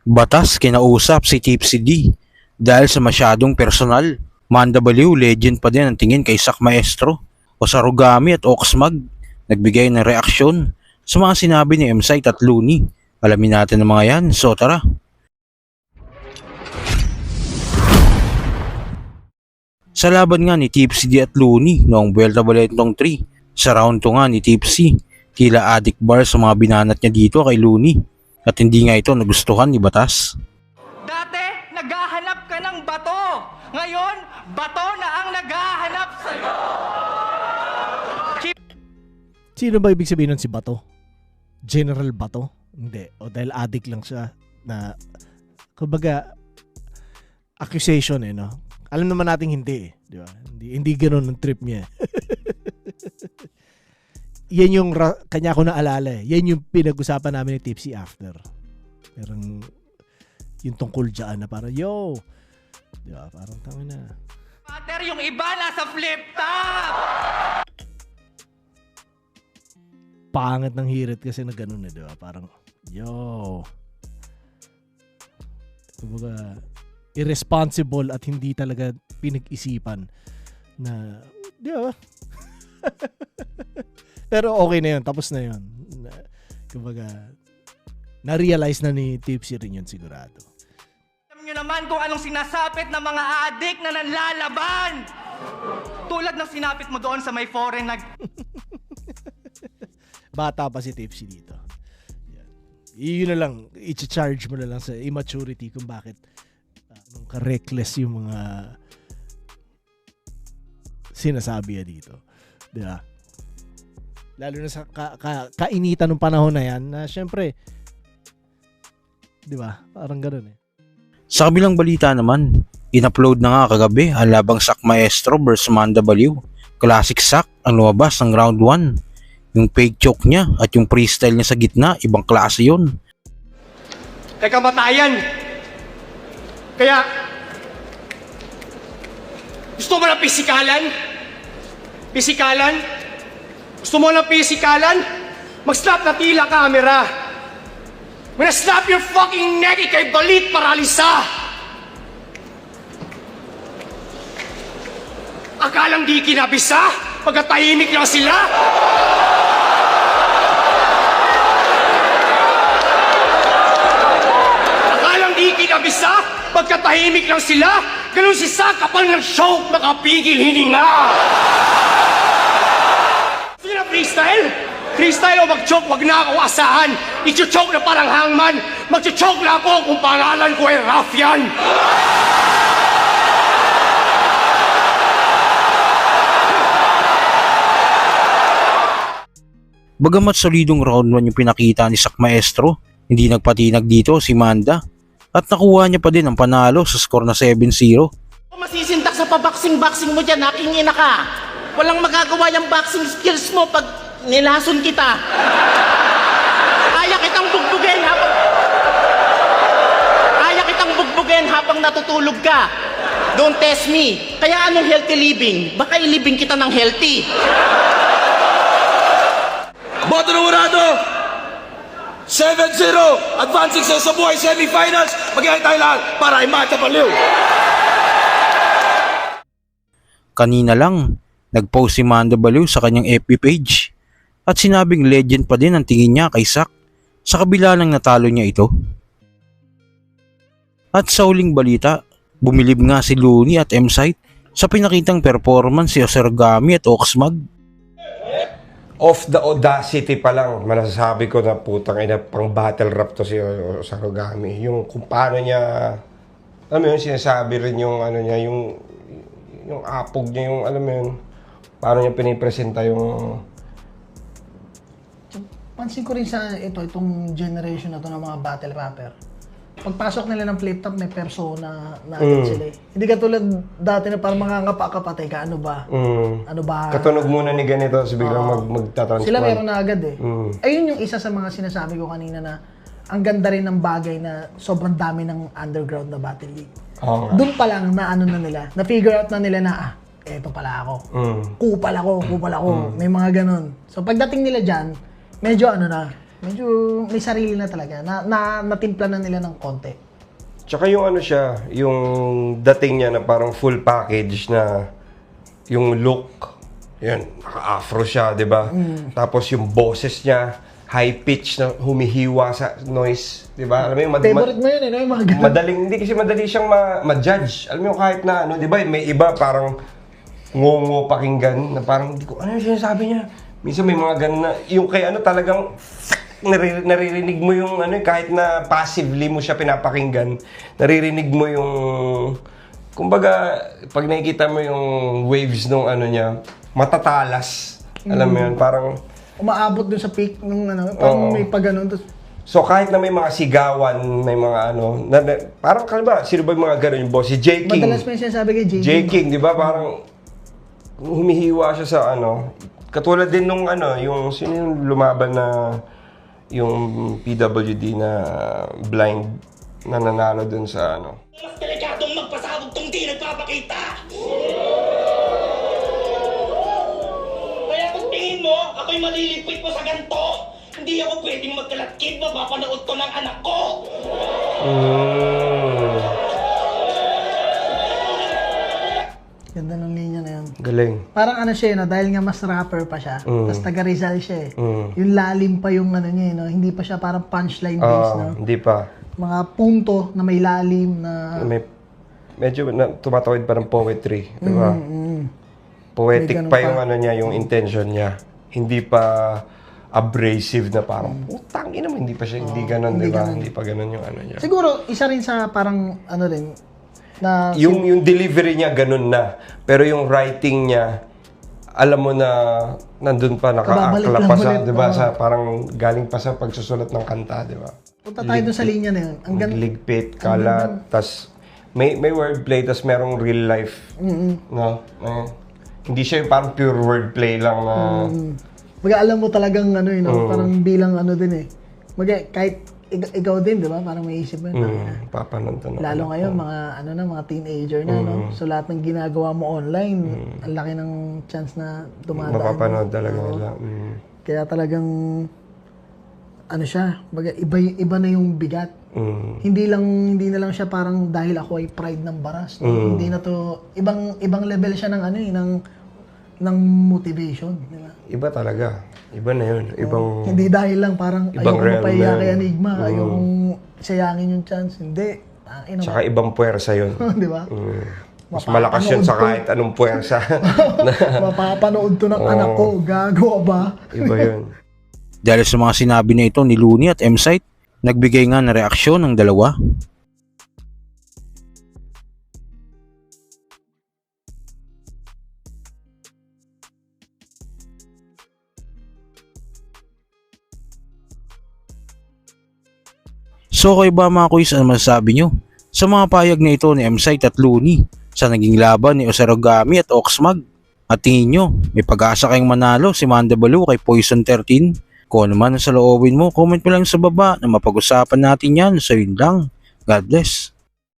Batas kinausap si Tipsy D dahil sa masyadong personal. Manda Baliw, legend pa din ang tingin kay Sak Maestro. O Sarugami at Oxmag nagbigay ng reaksyon sa mga sinabi ni M-Site at Looney. Alamin natin ang mga yan, so tara. Sa laban nga ni Tipsy D at Looney noong Vuelta Valentong 3, sa round 2 nga ni Tipsy, tila addict bar sa mga binanat niya dito kay Looney at hindi nga ito nagustuhan ni Batas. Dati, naghahanap ka ng bato. Ngayon, bato na ang naghahanap sa'yo. Sino ba ibig sabihin nun si Bato? General Bato? Hindi. O dahil addict lang siya na, kumbaga, accusation no? Alam naman natin hindi di ba? Hindi ganoon ang trip niya. Yan yung kanya ko naalala Yan yung pinag-usapan namin ni Tipsy after. Parang yung tungkol dyan na parang, yo! Di ba? Parang tama na. Pater, yung iba nasa flip top! Pangit ng hirit kasi na gano'n di ba? Parang, yo! Kumbaga, irresponsible at hindi talaga pinag-isipan na, di ba? Pero okay na yun, tapos na yun. Kumbaga, na-realize na ni Tipsy rin yun sigurado. Alam nyo naman kung anong sinasapit ng mga addict na nanlalaban! Tulad ng sinapit mo doon sa may foreign Bata pa si Tipsy dito. Yan. Yun na lang, i-charge mo na lang sa immaturity kung bakit nung ka-reckless yung mga sinasabi dito. Diba? Lalo na sa kainitan ng panahon na yan na syempre, diba? Parang gano'n Sa kabilang balita naman, in-upload na nga kagabi ang labang Sak Maestro vs Manda Baliw. Classic Sak ang lumabas ng round 1. Yung fake choke niya at yung freestyle niya sa gitna, ibang klase yun. Kay kamatayan. Kaya, gusto mo ng pisikalan? Pisikalan? Gusto mo ng pisikalan? Mag-snap na tila camera. When I snap your fucking neck, ikay balit paralisa. Akalang di kinabisa? Pagkatahimik lang sila? Akalang di kinabisa? Pagkatahimik lang sila? Ganun si Sak kapal ng choke, makapigil hininga. Sige na freestyle? Freestyle o mag-choke, wag na ako asahan. I-choke na parang hangman. Mag-choke na ako kung pangalan ko ay Raffian. Bagamat solidong round 1 yung pinakita ni Sak Maestro, hindi nagpatinag dito si Manda at nakuha niya pa din ang panalo sa score na 7-0. Masisintak sa paboxing-boxing mo dyan, aking ina ka. Walang magagawa yung boxing skills mo pag nilason kita. Kaya kitang bugbugin habang natutulog ka. Don't test me. Kaya anong healthy living? Baka ilibing kita ng healthy. Boto ng Urado, 7-0, advancing sa buhay semifinals. Magkakain tayo lahat para ay Manda Baliw. Kanina lang, nag-post si Manda Baliw sa kanyang FB page at sinabing legend pa din ang tingin niya kay Sak sa kabila ng natalo niya ito. At sa huling balita, bumilib nga si Looney at M-Site sa pinakitang performance si Sarugami at Oxmag. Off the audacity pa lang, masasabi ko na putang ina, pang battle rap to si Sarugami. Yung kung paano niya, alam mo yun, sinasabi rin yung ano niya, yung apog niya, yung alam mo yun, paano niya pinipresenta yung... Pansin ko rin sa itong generation na to ng mga battle rapper. Pagpasok nila ng flip top, may persona na agad sila eh. Hindi katulad dati na parang mangangapa ka patay ka, ano ba? Ano ba? Katunog muna ni ganito, tapos biglang magtatransform. Sila meron na agad eh. Ayun yung isa sa mga sinasabi ko kanina na ang ganda rin ng bagay na sobrang dami ng underground na battle league. Doon pa lang na ano na nila, na-figure out na nila na eto pala ako. Kupal ako. May mga ganun. So pagdating nila dyan, medyo ano na, Medyo may sarili na talaga. Natimpla na nila ng konti. Tsaka yung ano siya, yung dating niya na parang full package na yung look, yun, naka-afro siya, di ba? Tapos yung boses niya, high pitch na humihiwa sa noise, di ba? Alam mo yung Favorite mo yun, eh, no? Yung mga ganun. madaling, hindi kasi madali siyang ma-judge. Alam mo yung kahit na ano, di ba? May iba parang ngongo pakinggan na parang, hindi ko, ano yung sinasabi niya? Minsan may mga ganun na, yung kay ano talagang, naririnig mo yung ano, kahit na passively mo siya pinapakinggan, naririnig mo yung, kumbaga, pag nakikita mo yung waves nung ano niya, matatalas. Alam mo yun, parang, Umaabot dun sa peak nung ano, parang may pag ganun. Tapos, so kahit na may mga sigawan, may mga ano, parang kalma, sino ba yung mga ganun yung boss? Si J. King. madalas may sinasabi kay JD. J. King, di ba? Parang humihiwa siya sa ano. Katulad din nung ano, yung sino yung lumaban na yung PWD na blind na nanalo dun sa ano. Mas delikadong magpasabog tong di nagpapakita! Kaya kung tingin mo, ako'y malilipit mo sa ganito, hindi ako pwedeng magkalatkid, mapapanood to ng anak ko! Ganda ng linya na yun. Galing. Parang ano siya, no? Dahil nga mas rapper pa siya. Tapos taga Rizal siya eh. Yung lalim pa yung ano niya, no? Hindi pa siya parang punchline based, no? Hindi pa. Mga punto na may lalim na... Medyo tumatawid pa ng poetry, di ba? Poetic May ganun pa yung pa. ano niya, yung intention niya. Hindi pa abrasive na parang, putang ina mo, hindi pa siya, hindi ganun, di ba? Hindi pa ganun yung ano niya. Siguro, isa rin sa parang ano rin, na... Yung delivery niya ganun na. Pero yung writing niya, alam mo na nandun pa, Kababalik nakaakla lang pa sa, ulit, di ba? oo. Sa, parang galing pa sa pagsusulat ng kanta, di ba? Punta tayo dun sa linya na yun. Ang ganda. Ligpit, kalat, tas may wordplay, tas merong real life. No? Hindi siya yung parang pure wordplay lang na... Baga alam mo talagang ano yun, no? Parang bilang ano din eh. Baga kahit ikaw din, di ba? Parang may isip mo yun. Papanood to. Lalo ngayon, mga ano na, mga teenager na, no? So lahat ng ginagawa mo online, ang laki ng chance na dumadaan. Mapapanood talaga nila. Kaya talagang ano siya, baga iba na yung bigat. Hindi na lang siya parang dahil ako ay pride ng baras. No? Hindi na to ibang level siya ng ano eh, ng motivation, di ba? Iba talaga. Iba na yun. Ibang... Hindi dahil lang parang Ibang ayoko realm mapahiya na kay yun. Enigma, ayokong sayangin yung chance. Hindi. Tsaka ibang puwersa yun. di ba? Mas malakas yun sa kahit anong puwersa. Mapapanood to ng anak ko, gagawa ba? Iba yun. Dahil sa mga sinabi na ito ni Looney at M-Site, nagbigay nga ng reaksyon ng dalawa. So kayo ba mga kuys, ano masasabi nyo sa mga payag na ito ni M-Site at Looney sa naging laban ni Osarogami at Oxmag? At tingin nyo, may pag-asa kayong manalo si Mandabalu kay Poison 13? Kung ano man ang saloobin mo, comment mo lang sa baba na mapag-usapan natin yan. So yun lang. God bless.